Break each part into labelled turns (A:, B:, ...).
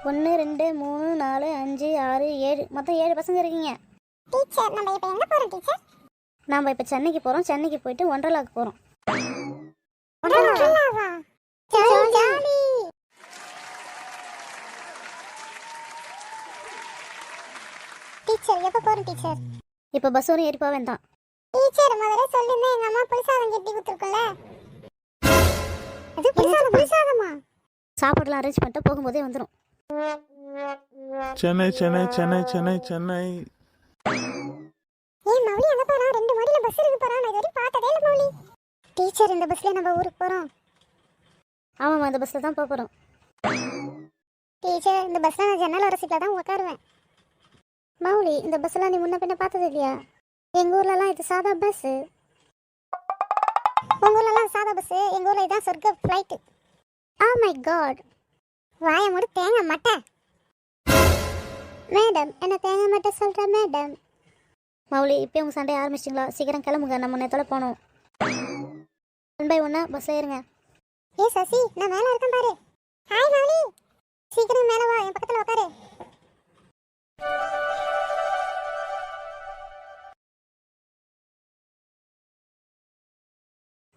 A: 1 2 3 4 5 6 7 மொத்தம் 7 பசங்க இருக்கீங்க.
B: டீச்சர் நம்ம இப்போ எங்க போறோம் டீச்சர்?
A: நாம் இப்போ சென்னைக்கு போகிறோம். சென்னைக்கு போயிட்டு ஒண்டர்லாக்கு போகிறோம்.
B: ஒண்டர்லாவா? ஜாலி. டீச்சர் எப்போ போறோம் டீச்சர்?
A: இப்போ பஸ் வரும், ஏறி போக வேண்டாம்.
B: டீச்சர் முதல்ல சொல்லிருந்தா எங்க அம்மா புளிசாதம் கட்டி கொடுத்துருக்குல்ல. அது புளிசாதமா?
A: சாப்பாடுலாம் அரேஞ்ச் பண்ணிட்டு போகும்போதே வந்துடும்.
C: சென்னை சென்னை சென்னை சென்னை சென்னை.
B: ஏய் மௌலி அங்க போறோம். 2 மாடியில பஸ் இருக்கு போறோம். நான் இதுவரை பார்த்ததே இல்ல மௌலி. டீச்சர் இந்த பஸ்ல நம்ம ஊருக்கு போறோம்.
A: ஆமாம், அந்த பஸ்ஸில் தான் போக போகிறோம்.
B: டீச்சர் இந்த பஸ்ல நான் ஜன்னல் ஒரு சீட்ல தான் உட்காருவேன்.
A: மௌலி, இந்த பஸ்ஸெல்லாம் நீ முன்ன பின்ன பார்த்தது இல்லையா? எங்கள் ஊர்லலாம் இது சாதா பஸ்ஸு.
B: உங்க ஊர்லலாம் சாதா பஸ், எங்க ஊர்ல இதான் சொர்க்க ஃப்ளைட்.
A: Ah my God.
B: வாய மூடு தேங்காய் மட்டை.
A: மேடம், என்ன தேங்காய் மட்டும் சொல்கிறேன் மேடம். மௌலி, இப்போ உங்கள் சண்டையை ஆரம்பிச்சிட்டிங்களா? சீக்கிரம் கிளம்புங்க, நம்ம நேரத்தோட போகணும். 1 by 1 பஸ்ஸில் ஏறுங்க.
B: ஏ சசி, நான் மேல இருக்கேன் பாரு. ஹாய் மௌலி, சீக்கிரம் மேல வா, என் பக்கத்துல உட்காரு.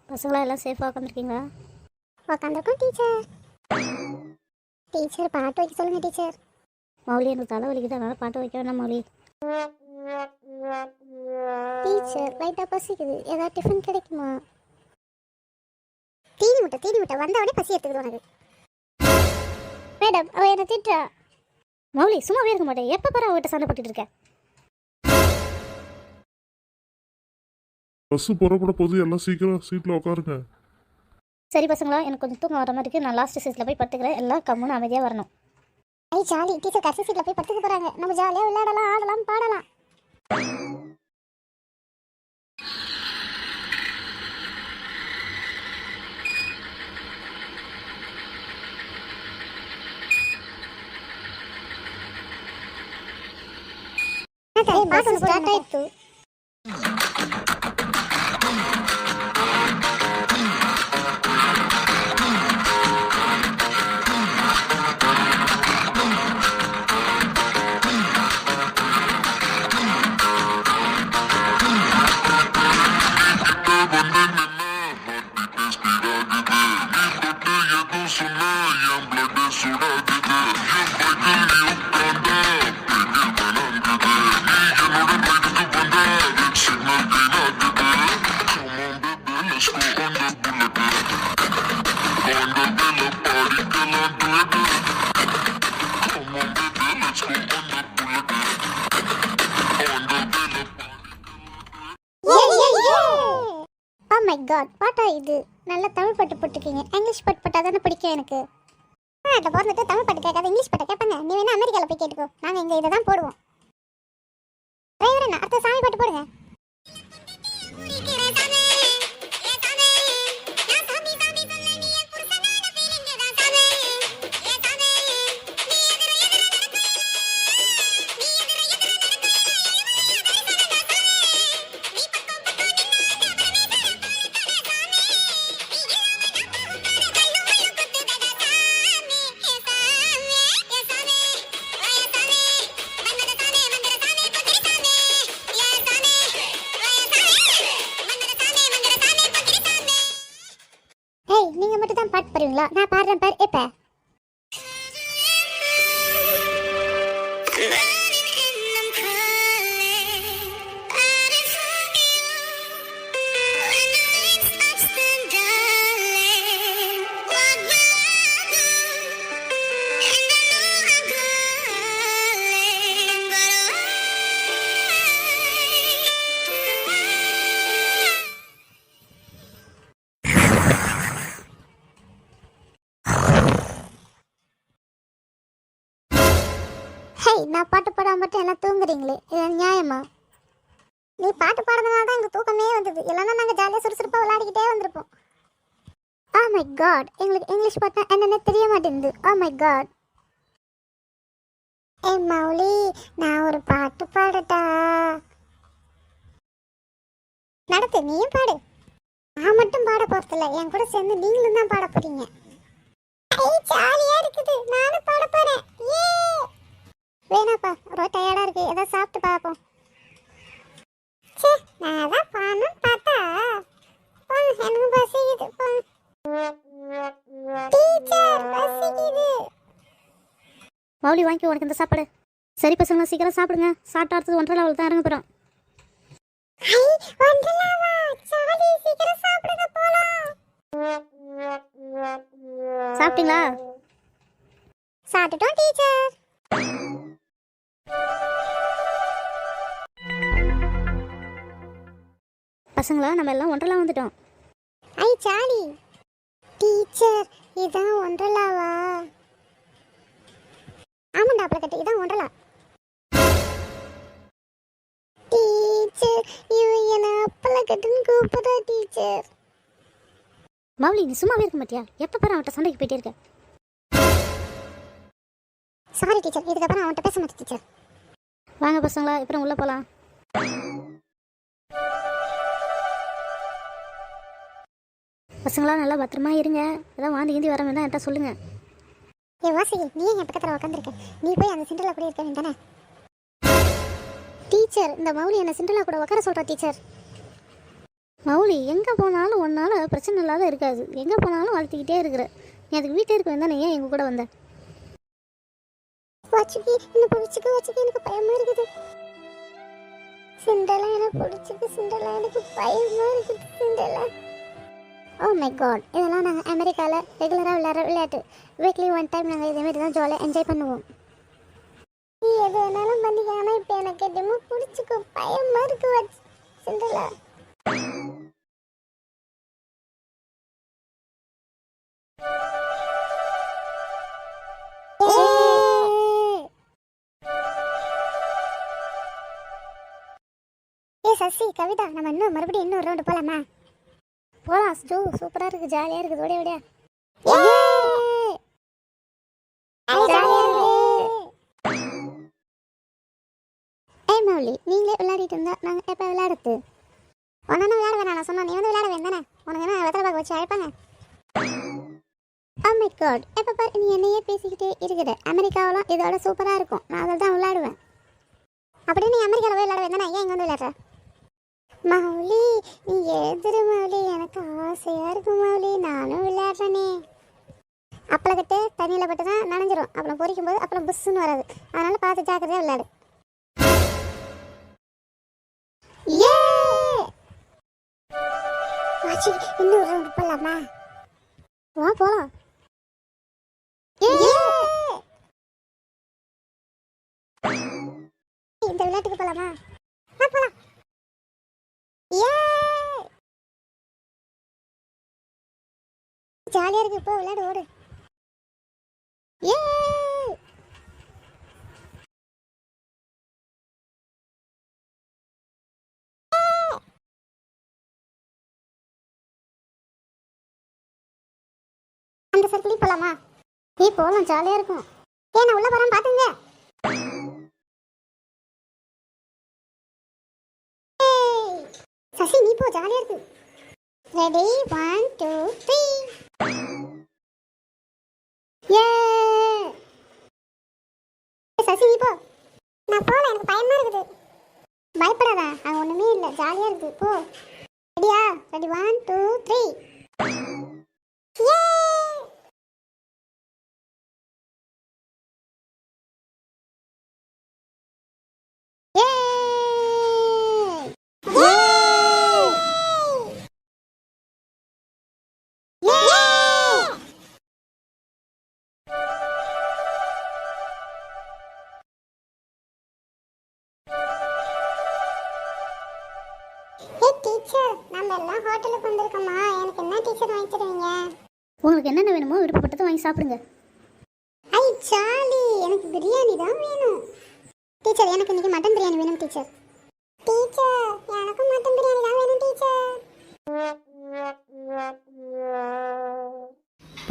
A: பசங்களாம் எல்லாம் சேஃபாக உட்காந்துருக்கீங்களா?
B: உட்காந்துருக்கோம் டீச்சர். டீச்சர் பாட்டு வைக்க சொல்லுங்க டீச்சர்.
A: மௌலி, எனக்கு தலை வலிக்குது, அதனால பாட்டு வைக்க வேண்டாம் மௌலி. டீச்சர், லைட்டாக பசிக்குது, ஏதாவது டிஃபன் கிடைக்குமா?
B: தீனி முட்டை வந்த உடனே பசி எடுத்துக்குது உனக்கு.
A: மேடம், அவள் என்னை திட்டுறா. மௌலி, சும்மாவே இருக்க மாட்டேன். எப்போ பாரு அவகிட்ட சண்டை போட்டுட்டு இருக்கேன்.
C: பஸ் புறப்பட போது எல்லாம் சீக்கிரம் சீட்ல உட்காருங்க.
A: சரி பசங்களா, எனக்கு கொஞ்சம் தூக்கம் வர மாதிரி இருக்குது. நான் லாஸ்ட் சீட்டில் போய் படுத்துக்கிறேன். எல்லாம் கம்முன்னு அமைதியாக வரணும்.
B: ஐ ஜாலி, டீச்சர் கடைசி சீட்ல போய் படுத்துக்க போறாங்க. நம்ம ஜாலியா விளையாடலாம், ஆடலாம், பாடலாம்.
A: பாட்டு ஸ்டார்ட் ஆயிடுச்சு.
B: மை காட், பாட்டா இது? நல்ல தமிழ் பாட்டு போட்டிருக்கீங்க. இங்கிலீஷ் பாட்டு போட்டா தானே பிடிக்கும் எனக்கு. அதை பிறந்துட்டு தமிழ் பாட்டு கேட்காத இங்கிலீஷ் பாட்டை கேட்பாங்க. நீ வேணா அமெரிக்காவில் போய் கேட்டுக்கோ. நாங்கள் இங்கே இதை தான் போடுவோம். டிரைவர் என்ன, அடுத்த சாமி பாட்டு போடுங்க. நீங்க மட்டும் தான் பாட்டு பாடுவீங்களா? நான் பாடுறேன் பாரு இப்ப. நான் பாட்டு பாடாம மட்டும் எல்லாம் தூங்குறீங்களே, இது நியாயமா? நீ பாட்டு பாடுறதுனால தான் எங்களுக்கு தூக்கமே வந்தது. இல்லைன்னா நாங்கள் ஜாலியாக சுறுசுறுப்பாக விளையாடிக்கிட்டே வந்திருப்போம்.
A: ஆ மை காட், எங்களுக்கு இங்கிலீஷ் பாட்டா என்னென்ன தெரிய மாட்டேங்குது. ஆ மை காட்.
B: ஏ மௌலி, நான் ஒரு பாட்டு பாடட்டா? நடத்து, நீயும் பாடு. நான் மட்டும் பாட போறதில்ல, என் கூட சேர்ந்து நீங்களும் தான் பாட போறீங்க. ஜாலியா இருக்குது, நானும் பாட போறேன். ஏ வேணாப்பா ரொம்ப டயர்டாக இருக்கு ஏதாவது சாப்பிட்டு பார்ப்போம். சே நான் அதான் பண்ணணும்னு பார்த்தா எனக்கு பசிக்குது. டீச்சர் பசிக்குது.
A: மௌலி வாங்கி உனக்கு இந்த சாப்பாடு. சரி பசங்களா சீக்கிரம் சாப்பிடுங்க. சாப்பிட்டு அடுத்தது 1.5 லெவல் தான் இறங்க போகிறோம்.
B: ஐ வண்டலாவா சாலி சீக்கிரம் சாப்பிடுங்க போலாம்.
A: சாப்பிட்டீங்களா?
B: சாப்பிட்டோம் டீச்சர்.
A: பசங்களா நம்ம எல்லாம் 1.5 லெவல் வந்துட்டோம்.
B: ஐ சாலி டீச்சர் இதான் ஒன்றலாவா? ஆமாண்டா அப்பளக்கட்டு இதான் ஒன்றலா. டீச்சர் இவன் என்ன அப்பளக்கட்டுன்னு கூப்பிடுறா டீச்சர்.
A: மௌலி நீ சும்மாவே இருக்க மாட்டியா? எப்போ பாரு அவன்கிட்ட சண்டைக்கு போயிட்டே இருக்க.
B: சாரி டீச்சர் இதுக்கப்புறம் அவன்கிட்ட பேச மாட்டேன் டீச்சர்.
A: வாங்க பசங்களா இப்போ உள்ளே போகலாம். பசங்களா நல்லா பத்திரமா இருங்க. ஏதாவது வாந்தி கீந்தி வர வேண்டாம் என்கிட்ட சொல்லுங்கள்.
B: ஏ வாசகி நீ என் பக்கத்தில் உட்காந்துருக்க. நீ போய் அந்த சிண்டலா கூட இருக்க வேண்டானே.
A: டீச்சர் இந்த மௌலி என்ன சிண்டலா கூட உட்கார சொல்கிறா டீச்சர். மௌலி எங்கே போனாலும் ஒன்றால் பிரச்சனை இல்லாத இருக்காது. எங்கே போனாலும் வளர்த்திக்கிட்டே இருக்கிற. நீ அதுக்கு வீட்டே இருக்க வேண்டாம். ஏன் எங்கள் கூட வந்த?
B: வாச்சுக்கி என்ன பிடிச்சிக்க வாச்சுக்கி எனக்கு பயமா இருக்குது. சிண்டலா எனக்கு பிடிச்சிக்கு சிண்டலா எனக்கு பயமா இருக்குது சிண்டலா.
A: ஓ மை காட் இதெல்லாம் நாங்கள் அமெரிக்காவில் ரெகுலராக விளையாடுற விளையாட்டு. வீக்லி 1 டைம் நாங்கள் இதேமாரி தான் ஜாலியாக என்ஜாய் பண்ணுவோம்.
B: நீ எது வேணாலும் பண்ணிக்க ஆனால் இப்போ எனக்கு எதுவுமே பிடிச்சிக்கோ பயமா இருக்கு வாச்சு சிண்டலா. ஏ சசி கவிதா நம்ம இன்னும் மறுபடியும் இன்னொரு ரவுண்டு போலாமா?
A: போகலாம் ஜோ சூப்பராக இருக்குது ஜாலியாக இருக்குது. ஓடியா ஓடியா.
B: ஏய் மௌலி நீங்களே விளையாடிட்டு இருந்தா நாங்கள் எப்போ விளையாடுறது? ஒன்னா விளையாட வேணாம் நான் சொன்னா நீ வந்து விளையாட வேண்டானே. உனக்கு என்ன வெத்தலை பாக்கு வச்சு அழைப்பாங்க. ஓ மை காட் எப்போ பாரு நீ என்னையே பேசிக்கிட்டே இருக்கிற. அமெரிக்காவெல்லாம் இதோட சூப்பராக இருக்கும். நான் அதில் தான் விளையாடுவேன். அப்படியே நீ அமெரிக்காவில் போய் விளையாட வேண்டானே ஏன் இங்கே வந்து விளையாடுற? மௌலி நீ எழுதுரு மௌலி எனக்கு ஆசையாக இருக்கும் மௌலி நானும் விளையாடுறேனே. அப்பளக்கட்டு தண்ணியில் பட்டு தான் நனைஞ்சிரும். அப்புறம் பொரிக்கும் போது அப்புறம் புஷ்ஷுன்னு வராது. அதனால பார்த்து ஜாக்கிரதையாக விளையாடு. வாச்சி இன்னொரு ரவுண்ட் போலாமா?
A: வா போகலாம்.
B: இந்த விளையாட்டுக்கு போலாமா? போலாம். ஜாலியா இருக்கு இப்போ விளையாடு ஓடு. அந்த சர்க்கிள் போலாமா?
A: நீ போகலாம் ஜாலியாக இருக்கும்.
B: ஏன் நான் உள்ள போறேன் பாத்துங்க. சசி நீ போ ஜாலியா இருக்கு. ரெடி 1 2 3 ஏ சசி நீ போ. நான் போல எனக்கு பயமா இருக்குது. பயப்படாத அங்க ஒண்ணுமே இல்ல ஜாலியா இருக்கு போ. ரெடியா? ரெடி 1 2 3 ஏ டீச்சர் நம்ம எல்லாம் ஹோட்டலுக்கு வந்திருக்கோமா? எனக்கு என்ன டீச்சர் வாங்கி தருவீங்க?
A: உங்களுக்கு என்னென்ன வேணுமோ விருப்பப்பட்டதை வாங்கி சாப்பிடுங்க.
B: ஐ சாலி எனக்கு பிரியாணி தான் வேணும். டீச்சர் எனக்கு இன்னைக்கு மட்டன் பிரியாணி வேணும் டீச்சர். டீச்சர் எனக்கு மட்டன் பிரியாணி தான் வேணும் டீச்சர்.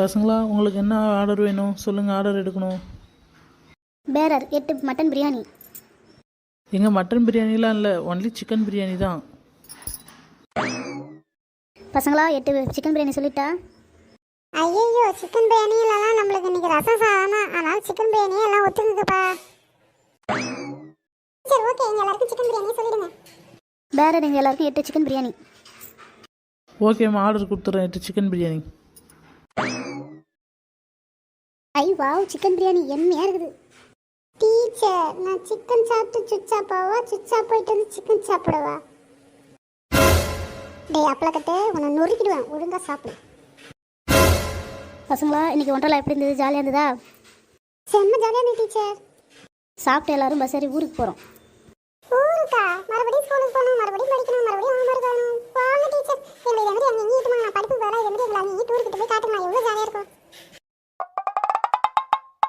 D: பசங்களா உங்களுக்கு என்ன ஆர்டர் வேணும் சொல்லுங்கள், ஆர்டர் எடுக்கணும்.
A: பேரர் 8 மட்டன் பிரியாணி.
D: எங்கள் மட்டன் பிரியாணிலாம் இல்லை, ஒன்லி சிக்கன் பிரியாணி தான்.
A: பசங்களா 8 சிக்கன் பிரியாணி சொல்லிட்டா?
B: ஐயோ சிக்கன் பிரியாணியிலலாம் நம்மளுக்கு இன்னைக்கு ரசம் சாதம் தான். அதனால சிக்கன் பிரியாணியே எல்லாம் ஒத்துக்குங்கப்பா. சரி ஓகே எங்க எல்லாருக்கும் சிக்கன் பிரியாணி சொல்லிடுங்க.
A: வேற நீங்கள் எல்லாருக்கும் 8 சிக்கன் பிரியாணி.
D: ஓகேம்மா, ஆர்டர் கொடுத்துட்றேன் 8 சிக்கன் பிரியாணி.
A: ஐ வாவ், சிக்கன் பிரியாணி எம்மையாக இருக்குது.
B: டீச்சர் நான் சிக்கன் சாப்பிட்டு சுச்சா போவா, சுச்சா போயிட்டு வந்து சிக்கன் சாப்பிடவா? டேய் அப்பளக்கட்டு உன்னை நொறுக்கிடுவேன், ஒழுங்கா சாப்பிடு.
A: பசங்களா, இன்னைக்கு ஒன்றரை எப்படி இருந்தது? ஜாலியாக இருந்ததா?
B: செம்ம ஜாலியாக இருந்தது டீச்சர்.
A: சாப்பிட்டு எல்லாரும் பஸ் ஏறி ஊருக்கு போகிறோம்.
B: ஊருக்கா? மறுபடியும் ஸ்கூலுக்கு போகணும், மறுபடியும் படிக்கணும், மறுபடியும் ஹோம்ஒர்க் வரணும். வாங்க டீச்சர், எங்களை இதே மாதிரி அங்கே இங்கே நான் படிப்பு பதிலாக இதே மாதிரி எங்களை அங்கே டூருக்கு போய் காட்டுங்க, எவ்வளோ ஜாலியாக இருக்கும்.